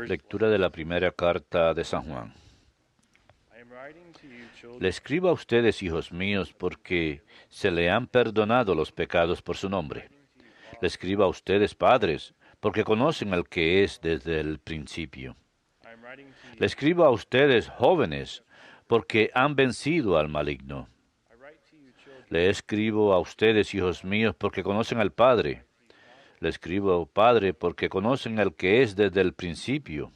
Lectura de la primera carta de San Juan. Le escribo a ustedes, hijos míos, porque se le han perdonado los pecados por su nombre. Le escribo a ustedes, padres, porque conocen al que es desde el principio. Le escribo a ustedes, jóvenes, porque han vencido al maligno. Le escribo a ustedes, hijos míos, porque conocen al Padre. Le escribo, Padre, porque conocen al que es desde el principio.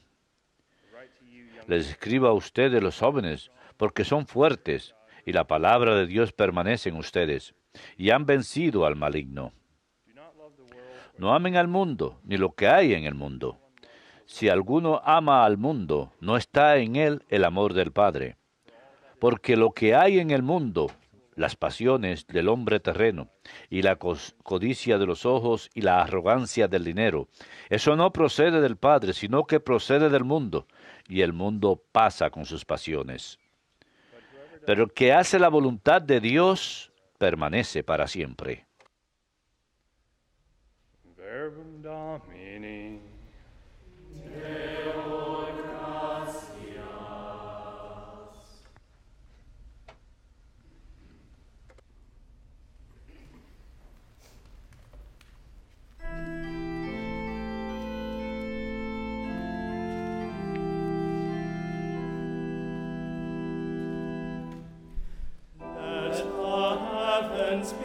Les escribo a ustedes, los jóvenes, porque son fuertes, y la palabra de Dios permanece en ustedes, y han vencido al maligno. No amen al mundo, ni lo que hay en el mundo. Si alguno ama al mundo, no está en él el amor del Padre. Porque lo que hay en el mundo, las pasiones del hombre terreno, y la codicia de los ojos y la arrogancia del dinero, eso no procede del Padre, sino que procede del mundo, y el mundo pasa con sus pasiones. Pero el que hace la voluntad de Dios permanece para siempre. Verbum Domini.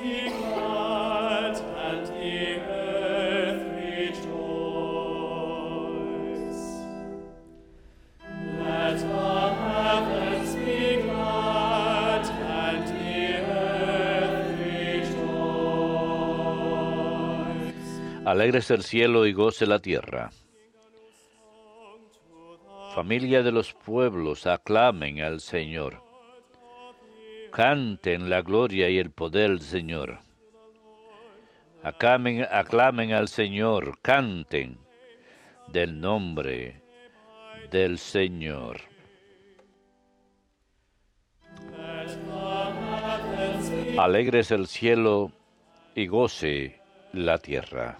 Be glad, and the earth rejoice. Let the heavens be glad, and the earth rejoice. Alegres el cielo y goce la tierra. Familia de los pueblos, aclamen al Señor. Canten la gloria y el poder del Señor. Aclamen al Señor, canten del nombre del Señor. Alegres el cielo y goce la tierra.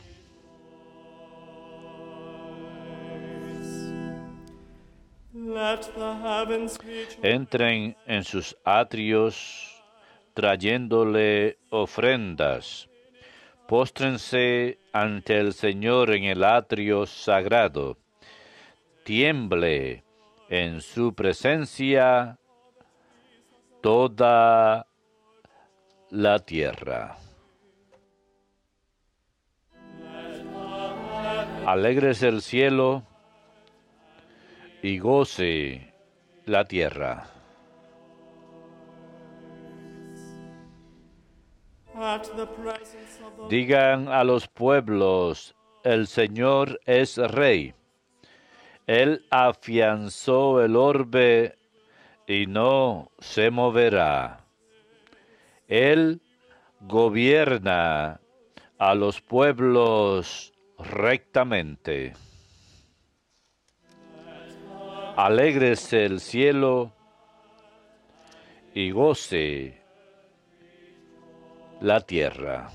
Entren en sus atrios trayéndole ofrendas. Póstrense ante el Señor en el atrio sagrado. Tiemble en su presencia toda la tierra. Alegres el cielo y goce la tierra. Digan a los pueblos, el Señor es Rey. Él afianzó el orbe y no se moverá. Él gobierna a los pueblos rectamente. Alégrese el cielo y goce la tierra.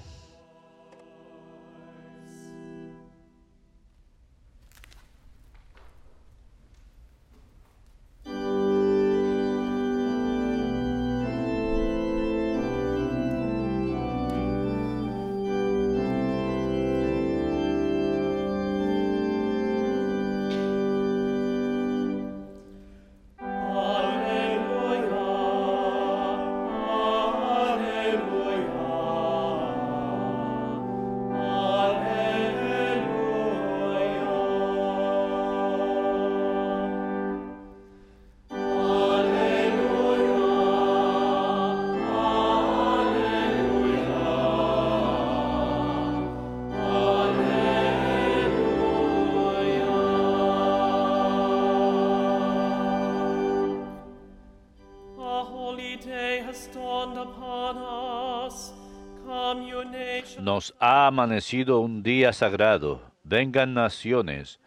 Nos ha amanecido un día sagrado. Vengan naciones,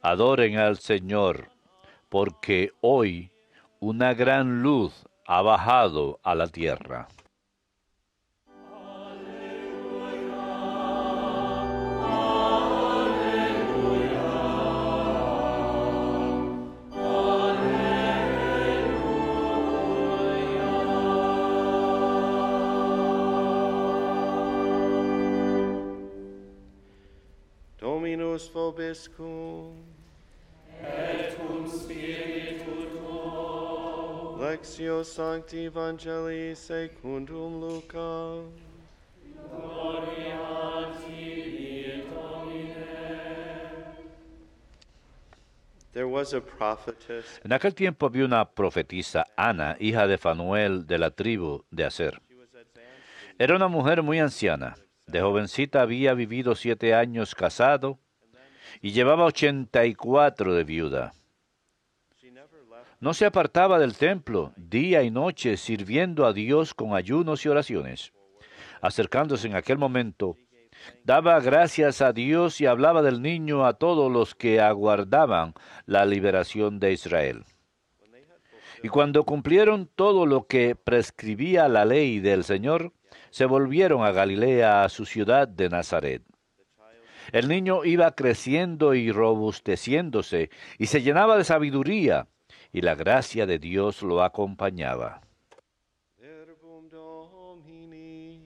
adoren al Señor, porque hoy una gran luz ha bajado a la tierra. Dominus vobiscum. Et cum spiritu tuo. Lectio Sancti Evangelii secundum Lucas. Gloria a tibi, Domine. There was a prophetess. En aquel tiempo había una profetisa, Ana, hija de Fanuel, de la tribu de Aser. Era una mujer muy anciana. De jovencita había vivido 7 años casado y llevaba 84 de viuda. No se apartaba del templo día y noche sirviendo a Dios con ayunos y oraciones. Acercándose en aquel momento, daba gracias a Dios y hablaba del niño a todos los que aguardaban la liberación de Israel. Y cuando cumplieron todo lo que prescribía la ley del Señor, se volvieron a Galilea, a su ciudad de Nazaret. El niño iba creciendo y robusteciéndose, y se llenaba de sabiduría, y la gracia de Dios lo acompañaba. Verbum Domini.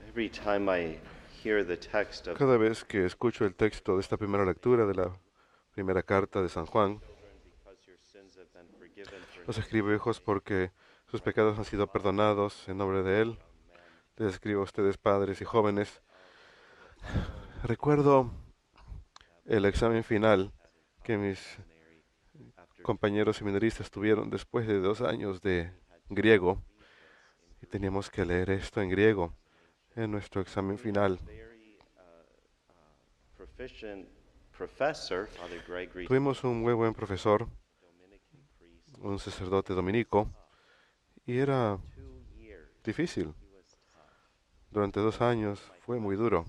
Every time I hear the text of Cada vez que escucho el texto de esta primera lectura de la primera carta de San Juan, because your sins have been forgiven for los escribo, hijos, porque sus pecados han sido perdonados en nombre de Él. Les escribo a ustedes, padres y jóvenes. Recuerdo el examen final que mis compañeros seminaristas tuvieron después de 2 años de griego, y teníamos que leer esto en griego en nuestro examen final. proficient professor, Father Gregory, Tuvimos un muy buen profesor, Dominican priest, un sacerdote dominico, y era 2 years. difícil. He was tough. Durante 2 años fue muy duro.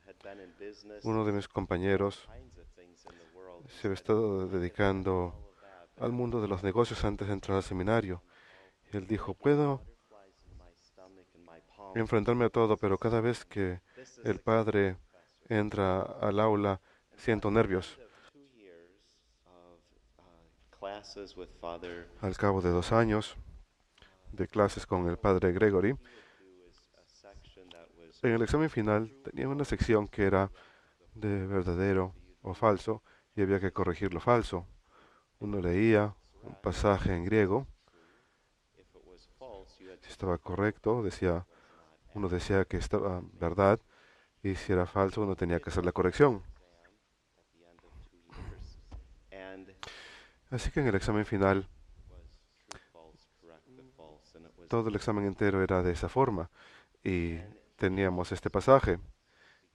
Had been in business, Uno de mis compañeros kinds of things in the world. se había estado dedicando al mundo de los negocios antes de entrar al seminario. Y él dijo, puedo Butterflies in my stomach and my palms. enfrentarme a todo, pero cada vez que el padre entra al aula, siento nervios. 2 years of classes with Father Al cabo de 2 años de clases con el padre Gregory, do is a section that was en el examen final tenía una sección que era de verdadero o falso y había que corregir lo falso. Uno leía un pasaje en griego, if it was false, you had si estaba correcto, uno decía que estaba verdad, y si era falso, uno tenía que hacer la corrección. at the end of 2 years. And Así que en el examen final, was true, false, correct, but false, and it was todo el examen entero era de esa forma, y teníamos este pasaje.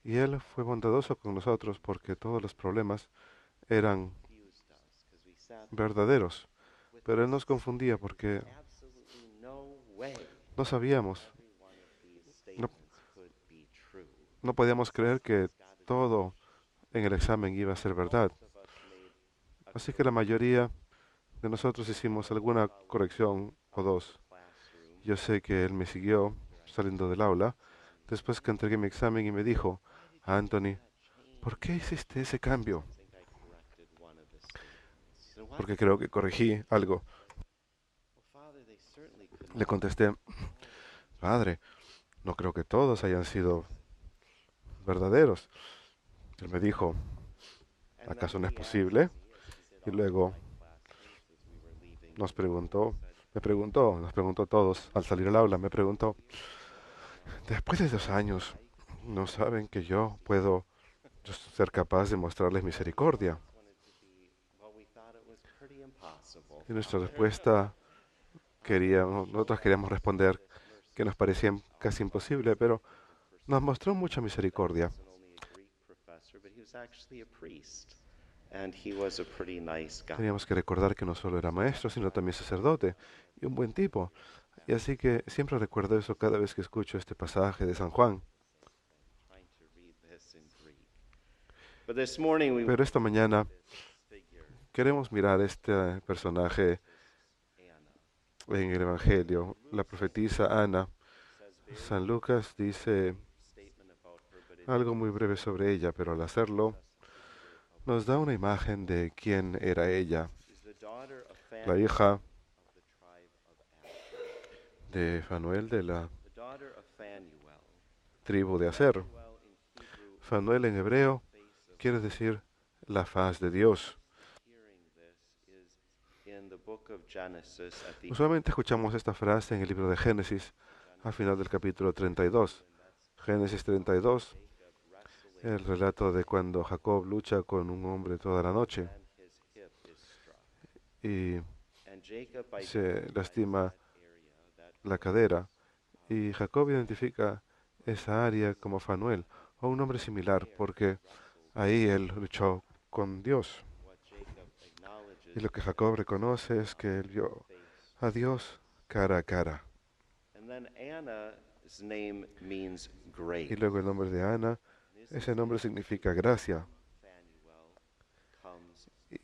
Y él fue bondadoso con nosotros porque todos los problemas eran confused us because we sat verdaderos. Pero él nos confundía porque absolutely no way no sabíamos, every one of these statements could be true. no podíamos creer que todo en el examen iba a ser verdad. Most of us made Así que la mayoría de nosotros hicimos alguna corrección o dos. classroom. Yo sé que él me siguió saliendo del aula después que entregué mi examen y me dijo, Anthony, ¿por qué hiciste ese cambio? I think I corrected one of the statements. He said, "What?" Porque creo que corregí algo. Well, Father, they certainly could Le contesté, Padre, no creo que todos hayan sido verdaderos. Él me dijo, And ¿acaso then no es he asked posible? me, as he did Y all luego my classmates as we were leaving, nos preguntó a todos al salir al aula, me preguntó, después de 2 años, ¿no saben que yo puedo ser capaz de mostrarles misericordia? wanted to be, well, we thought it was pretty impossible. Y nuestra respuesta, nosotros queríamos responder que nos parecía casi imposible, pero nos mostró mucha misericordia. He wasn't only a Greek professor, but he was actually a priest. And he was a pretty nice guy. Teníamos que recordar que no solo era maestro, sino también sacerdote y un buen tipo. Y así que siempre recuerdo eso cada vez que escucho este pasaje de San Juan. Trying to read this in Greek. But this morning we Pero esta mañana figure queremos mirar este personaje Anna. en el Evangelio, la profetisa Ana, San Lucas dice algo muy breve sobre ella, pero al hacerlo nos da una imagen de quién era ella, la hija de Fanuel de la tribu de Aser. Fanuel en hebreo quiere decir la faz de Dios. Usualmente escuchamos esta frase en el libro de Génesis, al final del capítulo 32. Génesis 32, el relato de cuando Jacob lucha con un hombre toda la noche y se lastima la cadera. Y Jacob identifica esa área como Fanuel, o un nombre similar, porque ahí él luchó con Dios. Y lo que Jacob reconoce es que él vio a Dios cara a cara. Y luego el nombre de Ana, ese nombre significa gracia.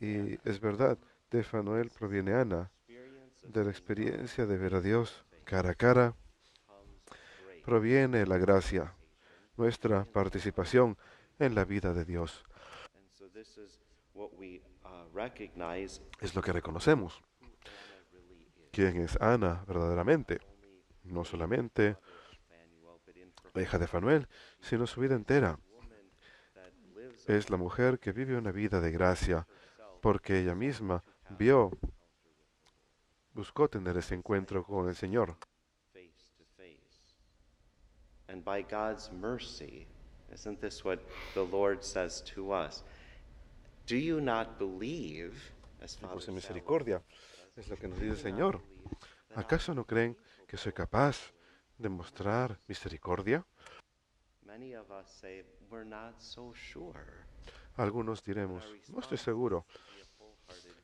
Y es verdad, de Fanuel proviene Ana, de la experiencia de ver a Dios cara a cara, proviene la gracia, nuestra participación en la vida de Dios. Es lo que reconocemos. ¿Quién es Ana verdaderamente? No solamente la hija de Fanuel, sino su vida entera. Es la mujer que vive una vida de gracia, porque ella misma buscó tener ese encuentro con el Señor. And by God's mercy, isn't this what the Lord says to us? Do you not believe, as Y por Father su misericordia, es lo que nos dice el Señor. ¿Acaso no creen que soy capaz de mostrar misericordia? Many of us say we're not so sure. Algunos diremos, no estoy seguro,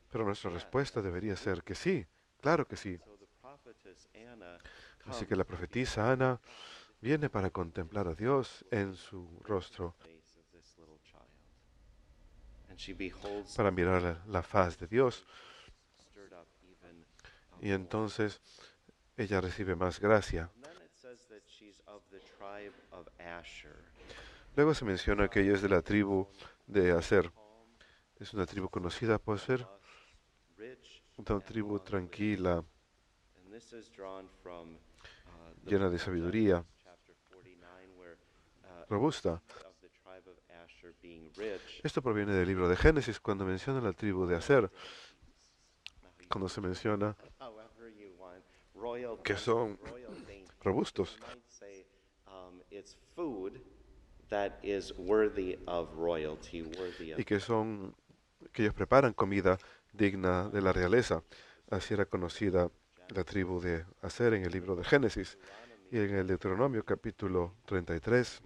pero nuestra respuesta debería ser que sí, claro que sí. So the prophetess Anna Así que la profetisa Ana viene para contemplar a Dios en su rostro, face of this little child. And she beholds para mirar la faz de Dios, stirred up even. y entonces ella recibe más gracia. And then it says that she's of the tribe of Asher. Luego se menciona que ella es de la tribu de Aser. Es una tribu conocida por ser Rich una tribu tranquila, and this is drawn from the llena book de of sabiduría, Genesis, chapter 49, where robusta. of the tribe of Asher being rich. Esto proviene del libro de Génesis, cuando menciona la tribu de Aser, Now, cuando se menciona however you want, royal que son royal dainty. robustos You might say it's food that is worthy of royalty, worthy of y que ellos preparan comida digna de la realeza. Así era conocida la tribu de Aser en el libro de Génesis. Y en el Deuteronomio capítulo 33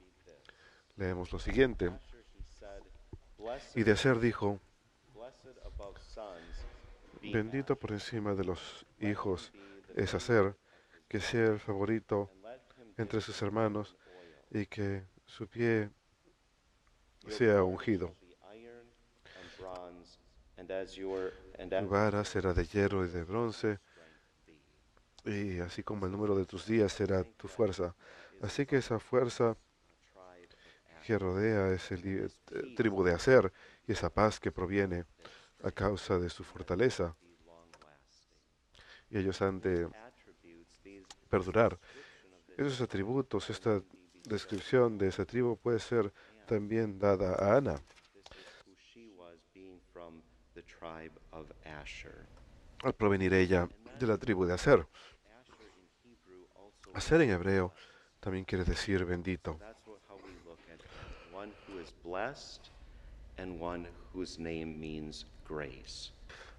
leemos lo siguiente. Asher, he said, Y de Aser dijo, blessed above sons, be bendito por encima de los hijos es Aser, que sea el favorito and let him entre dip sus hermanos oil. y que su pie Your sea bars ungido. shall be iron and bronze, and as Tu vara será de hierro y de bronce, y así como el número de tus días será tu fuerza. Así que esa fuerza que rodea ese tribu de Aser y esa paz que proviene a causa de su fortaleza, y ellos han de perdurar. Esos atributos, esta descripción de esa tribu puede ser también dada a Ana. Al provenir ella de la tribu de Aser. Aser en hebreo también quiere decir bendito.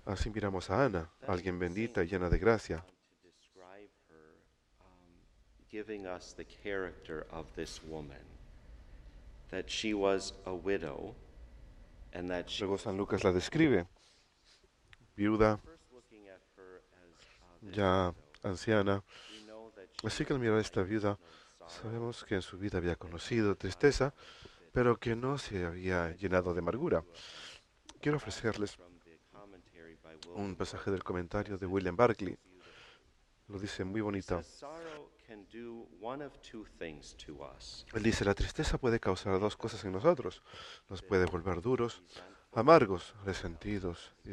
Así miramos a Ana, alguien bendita y llena de gracia. Giving us the character of this woman, that she was a widow, and that she Luego San Lucas la describe, viuda, first looking at her as ya anciana. we know that she Así que al mirar a esta viuda, sabemos que en su vida había conocido tristeza, pero que no se había llenado de amargura. Quiero ofrecerles from the commentary by un William pasaje del comentario de William Barclay. Lo dice muy bonita. says, sorrow can do one of two things to us. Él dice, la tristeza puede causar dos cosas en nosotros. Nos puede volver duros, amargos, resentidos y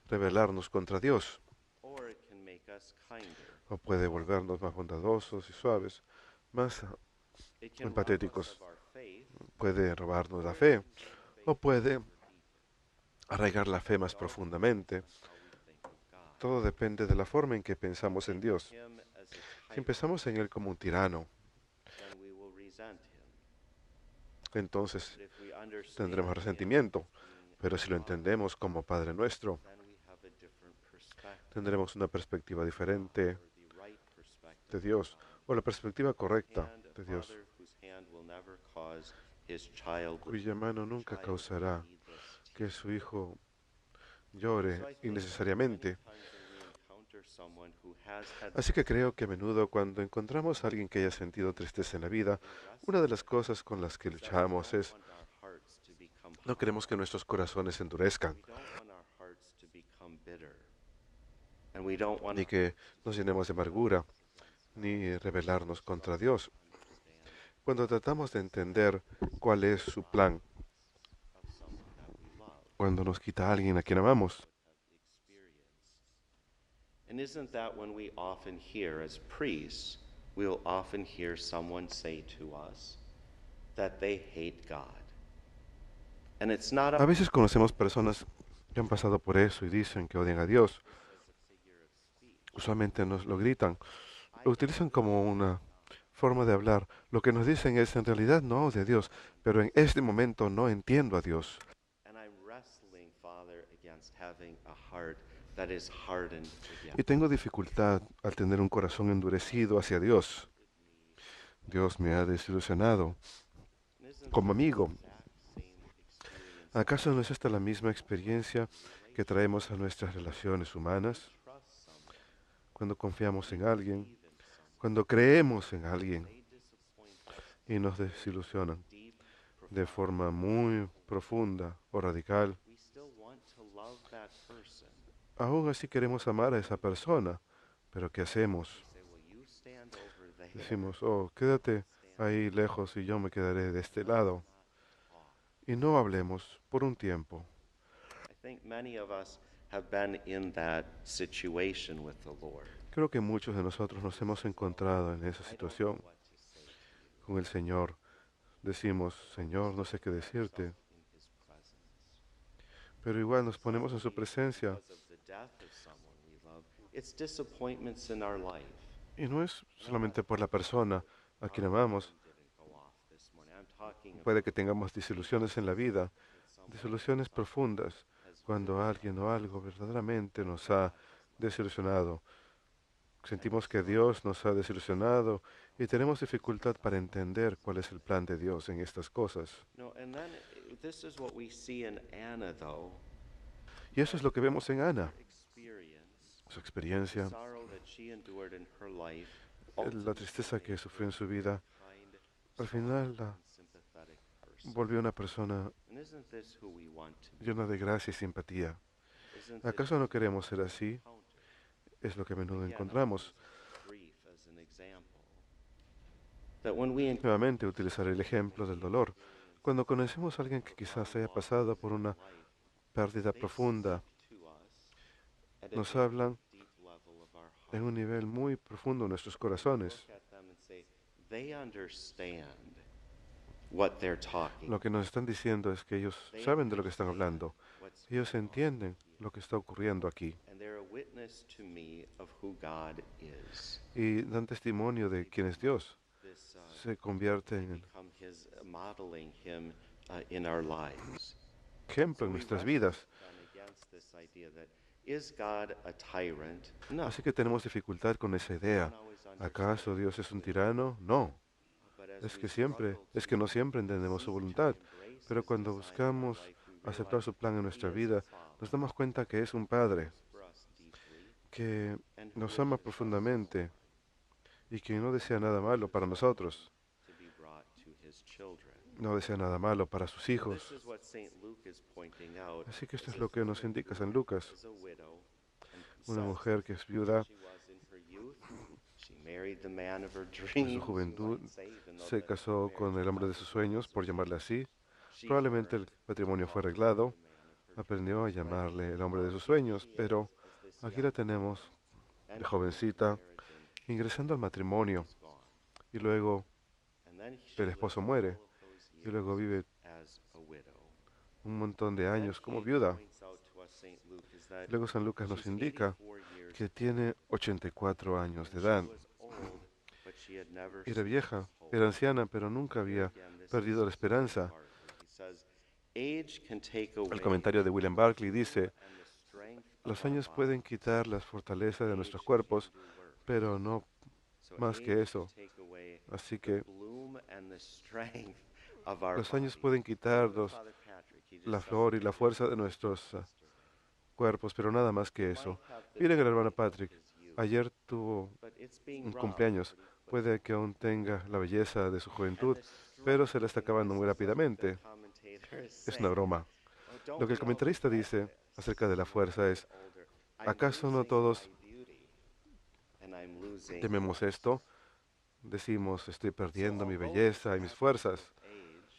rebelarnos contra Dios. Or it can make us kinder. O puede volvernos más bondadosos y suaves, más It can rob us empatéticos. of our faith, Puede robarnos la fe o puede arraigar la fe más profundamente. how we think of God. Todo depende de la forma en que pensamos en Dios. Him as a Si tyrant, empezamos en Él como un tirano, then we will resent him. entonces But if we understand tendremos him resentimiento. as being Pero si lo our Father, entendemos como Padre nuestro, then we have a different perspective, tendremos una perspectiva diferente or the right perspective de Dios, o la perspectiva correcta and a de Dios, father whose hand will never cause his child cuya mano nunca child causará needless que tears. su hijo So I llore think innecesariamente. many times when we encounter someone who has had Así que creo que a menudo cuando encontramos a alguien que haya sentido tristeza en la vida, una de las cosas con las que luchamos es want our hearts to become no queremos que nuestros corazones se endurezcan, we don't want our hearts to become bitter. And we don't want ni que nos llenemos de amargura, ni rebelarnos contra Dios. Cuando tratamos de entender cuál es su plan, of someone that we love, cuando nos quita a alguien a quien amamos, have experienced. And isn't that when we often hear as priests, we'll often hear someone say to us that they hate God. And it's not a veces conocemos personas que han pasado por eso y dicen que odian a Dios. Usualmente nos lo gritan, lo utilizan como una forma de hablar. Lo que nos dicen es, en realidad no odio a Dios, pero en este momento no entiendo a Dios. And I'm wrestling, Father, against having a heart that is hardened Y against. tengo dificultad al tener un corazón endurecido hacia Dios. Dios me ha desilusionado And isn't como amigo. the exact same experience ¿Acaso no es esta la misma experiencia que traemos a nuestras relaciones humanas? trust someone, Cuando confiamos en alguien, believe in someone, cuando creemos en alguien they disappoint us y nos desilusionan deep, de forma muy profunda o radical. we still want to love that person. Aún así queremos amar a esa persona, pero ¿qué hacemos? Say, well, you stand over there. Decimos, oh, quédate ahí lejos y yo me quedaré de este lado. Talk. Y no hablemos por un tiempo. I think many of us have been in that situation with the Lord. Creo que muchos de nosotros nos hemos encontrado en esa I don't know situación what to say to you con el Señor. Decimos, Señor, no sé qué decirte, in his presence. pero igual nos ponemos en su presencia. Because of the death of someone we love, it's disappointments in our life. Y no es solamente por la persona a quien amamos. Didn't go off this morning. I'm talking Puede que tengamos desilusiones en la vida, desilusiones profundas, cuando alguien o algo verdaderamente nos ha desilusionado. Sentimos que Dios nos ha desilusionado y tenemos dificultad para entender cuál es el plan de Dios en estas cosas. no, and then this is what we see in Anna, though. Y eso es lo que vemos en Ana, Experience, su experiencia, sorrow that she endured in her life, la tristeza que sufrió en su vida. kind, Al final la and sympathetic person. volvió una persona And isn't this who we want to be? llena de gracia y simpatía. Isn't this ¿Acaso no queremos ser así? encounter? Es lo que a menudo Again, encontramos. grief as an example. That when we Nuevamente utilizar el ejemplo del dolor. Cuando conocemos a alguien que quizás haya pasado por una pérdida profunda, to us at a nos hablan deep level of our heart, en un nivel muy profundo en nuestros corazones. look at them and say, they understand what they're talking. Lo que nos están diciendo es que ellos saben de lo que están hablando. What's Ellos entienden lo que está ocurriendo aquí and they're a witness to me of who God is. y dan testimonio de quién es Dios. This Se convierte en el become his modeling him in our lives. ejemplo en nuestras vidas. Then against this idea that is God a tyrant? No. Así que tenemos dificultad con esa idea. ¿Acaso Dios es un tirano? No. But as Es we que siempre, struggle es que no siempre entendemos su voluntad. Pero cuando buscamos aceptar su plan en nuestra vida, nos damos cuenta que es un Padre for us deeply que nos ama profundamente y que no desea nada malo para nosotros, to be brought to his children. no desea nada malo para sus hijos. This is what St. Luke is pointing out. Así que esto es lo que nos indica San Lucas. As a widow, and Una says mujer que es viuda she was in her youth, she En su juventud se casó con el hombre de sus sueños, por llamarle así. Probablemente el matrimonio fue arreglado, aprendió a llamarle el hombre de sus sueños, pero aquí la tenemos de jovencita, ingresando al matrimonio, y luego el esposo muere, y luego vive un montón de años como viuda. Luego San Lucas nos indica que tiene 84 años de edad. Era vieja, era anciana, pero nunca había perdido la esperanza. El comentario de William Barclay dice: los años pueden quitar las fortalezas de nuestros cuerpos, pero no más que eso. Así que los años pueden quitarnos la flor y la fuerza de nuestros cuerpos, pero nada más que eso. Miren el hermano Patrick, ayer tuvo un cumpleaños. Puede que aún tenga la belleza de su juventud, pero se le está acabando muy rápidamente. Es una broma. Lo que el comentarista dice acerca de la fuerza es: ¿acaso no todos tememos esto? Decimos, estoy perdiendo mi belleza y mis fuerzas.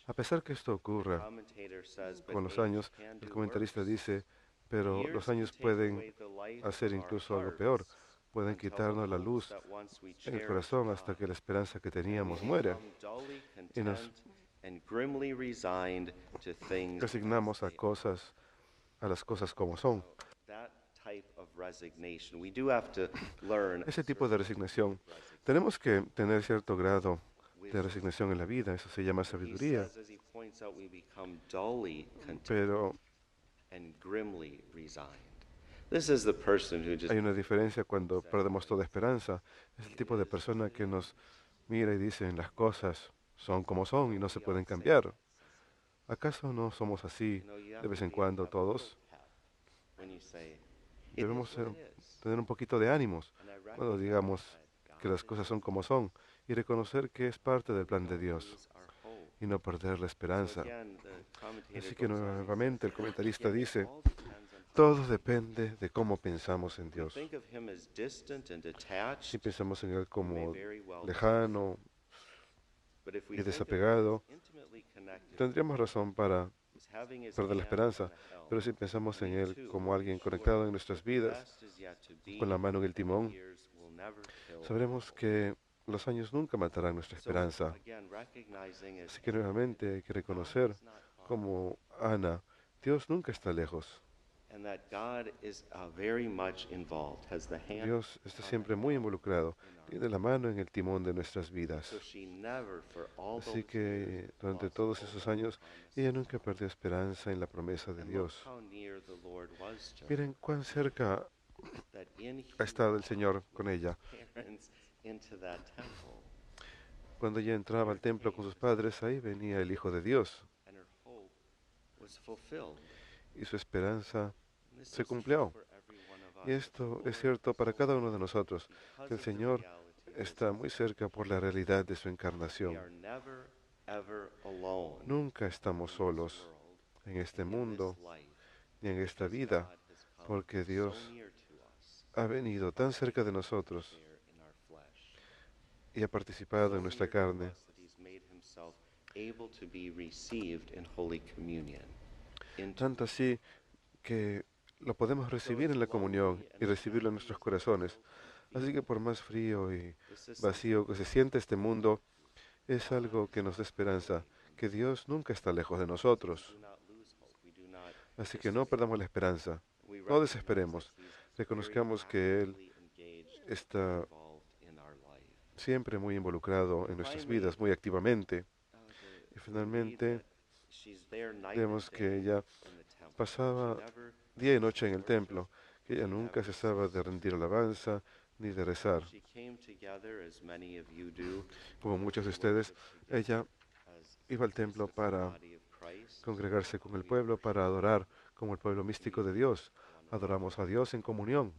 A pesar que esto ocurra con los años, el comentarista dice, pero los años pueden hacer incluso algo peor. Pueden quitarnos la luz en el corazón hasta que la esperanza que teníamos muere. Y nos resignamos a las cosas como son. Ese tipo de resignación, tenemos que tener cierto grado de resignación en la vida, eso se llama sabiduría. Pero hay una diferencia cuando perdemos toda esperanza. Es el tipo de persona que nos mira y dice, las cosas son como son y no se pueden cambiar. ¿Acaso no somos así de vez en cuando todos? Debemos tener un poquito de ánimos cuando digamos que las cosas son como son y reconocer que es parte del plan de Dios y no perder la esperanza. Así que nuevamente el comentarista dice, todo depende de cómo pensamos en Dios. Si pensamos en Él como lejano y desapegado, tendríamos razón para perder la esperanza. Pero si pensamos en Él como alguien conectado en nuestras vidas, con la mano en el timón, sabremos que los años nunca matarán nuestra esperanza. Así que nuevamente hay que reconocer, como Ana, Dios nunca está lejos. Dios está siempre muy involucrado, tiene la mano en el timón de nuestras vidas. Así que durante todos esos años, ella nunca perdió esperanza en la promesa de Dios. Miren cuán cerca ha estado el Señor con ella. Cuando ella entraba al templo con sus padres, ahí venía el Hijo de Dios. Y su esperanza se cumplió. Y esto es cierto para cada uno de nosotros, que el Señor está muy cerca por la realidad de su encarnación. Nunca estamos solos en este mundo ni en esta vida, porque Dios ha venido tan cerca de nosotros y ha participado en nuestra carne. Tanto así que lo podemos recibir en la comunión y recibirlo en nuestros corazones. Así que por más frío y vacío que se siente este mundo, es algo que nos da esperanza, que Dios nunca está lejos de nosotros. Así que no perdamos la esperanza, no desesperemos, reconozcamos que Él está siempre muy involucrado en nuestras vidas, muy activamente. Y finalmente, vemos que ella pasaba día y noche en el templo, que ella nunca cesaba de rendir alabanza ni de rezar. Como muchos de ustedes, ella iba al templo para congregarse con el pueblo, para adorar como el pueblo místico de Dios. Adoramos a Dios en comunión,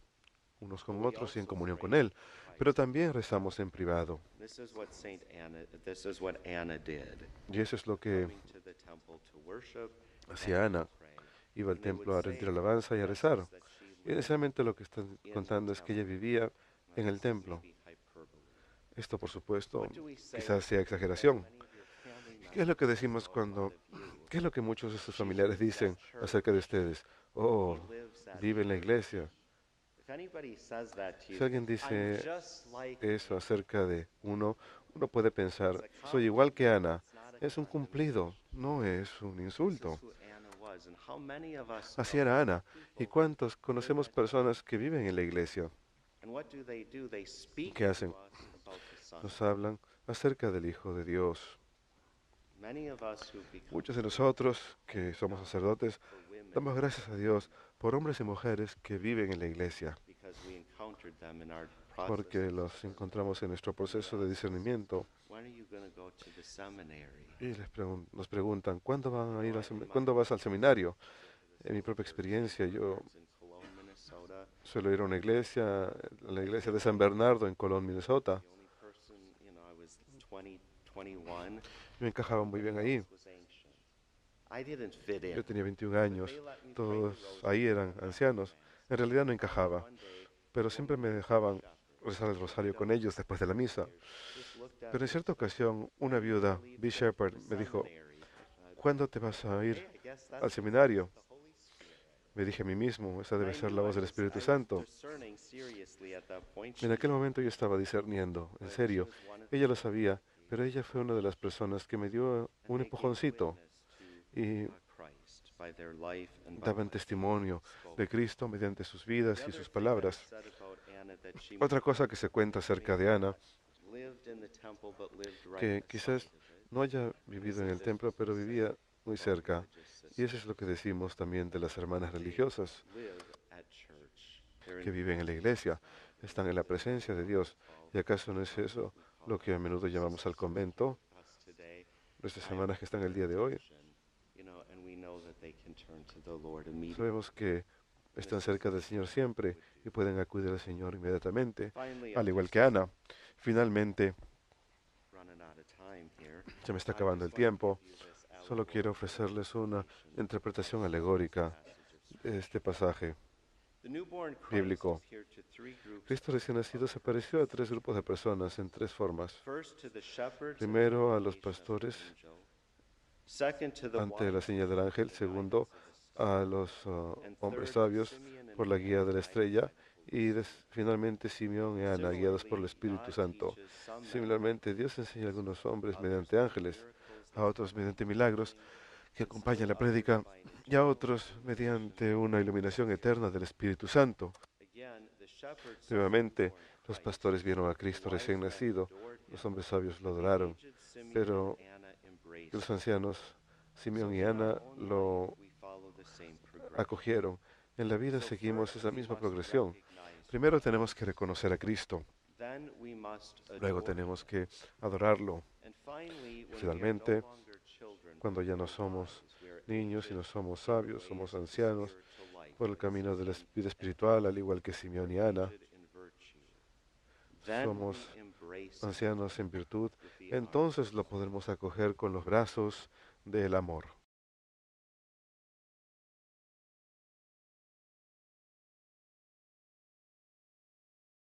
unos con otros y en comunión con Él, pero también rezamos en privado. Y eso es lo que hacía Ana. Iba al templo a rendir alabanza y a rezar. Y necesariamente lo que están contando es que ella vivía en el templo. Esto, por supuesto, quizás sea exageración. ¿Qué es lo que decimos qué es lo que muchos de sus familiares dicen acerca de ustedes? Oh, vive en la iglesia. Si alguien dice eso acerca de uno puede pensar, soy igual que Ana. Es un cumplido, no es un insulto. Así era Ana. ¿Y cuántos conocemos personas que viven en la iglesia? ¿Qué hacen? Nos hablan acerca del Hijo de Dios. Muchos de nosotros que somos sacerdotes damos gracias a Dios por hombres y mujeres que viven en la iglesia, porque los encontramos en nuestro proceso de discernimiento y nos preguntan, ¿cuándo van a ir cuándo vas al seminario? En mi propia experiencia, yo suelo ir a la iglesia de San Bernardo en Colón, Minnesota. Me encajaba muy bien ahí. Yo tenía 21 años, todos ahí eran ancianos. En realidad no encajaba, pero siempre me dejaban rezar el rosario con ellos después de la misa. Pero en cierta ocasión, una viuda, B. Shepherd, me dijo, ¿cuándo te vas a ir al seminario? Me dije a mí mismo, esa debe ser la voz del Espíritu Santo. En aquel momento yo estaba discerniendo, en serio. Ella lo sabía, pero ella fue una de las personas que me dio un empujoncito y daban testimonio de Cristo mediante sus vidas y sus palabras. Otra cosa que se cuenta acerca de Ana, que quizás no haya vivido en el templo, pero vivía muy cerca. Y eso es lo que decimos también de las hermanas religiosas que viven en la iglesia, están en la presencia de Dios. ¿Y acaso no es eso lo que a menudo llamamos al convento? Nuestras hermanas que están el día de hoy, sabemos que están cerca del Señor siempre y pueden acudir al Señor inmediatamente, al igual que Ana. Finalmente, se me está acabando el tiempo. Solo quiero ofrecerles una interpretación alegórica de este pasaje bíblico. Cristo recién nacido se pareció a tres grupos de personas en tres formas. Primero, a los pastores ante la señal del ángel. Segundo, a los hombres sabios por la guía de la estrella. Y finalmente, Simeón y Ana, guiados por el Espíritu Santo. Similarmente, Dios enseña a algunos hombres mediante ángeles, a otros mediante milagros que acompañan la prédica, y a otros mediante una iluminación eterna del Espíritu Santo. Nuevamente, los pastores vieron a Cristo recién nacido, los hombres sabios lo adoraron, pero los ancianos, Simeón y Ana, lo acogieron. En la vida seguimos esa misma progresión. Primero tenemos que reconocer a Cristo, luego tenemos que adorarlo. Finalmente, cuando ya no somos niños y no somos sabios, somos ancianos por el camino de la vida espiritual, al igual que Simeón y Ana, somos ancianos en virtud, entonces lo podremos acoger con los brazos del amor.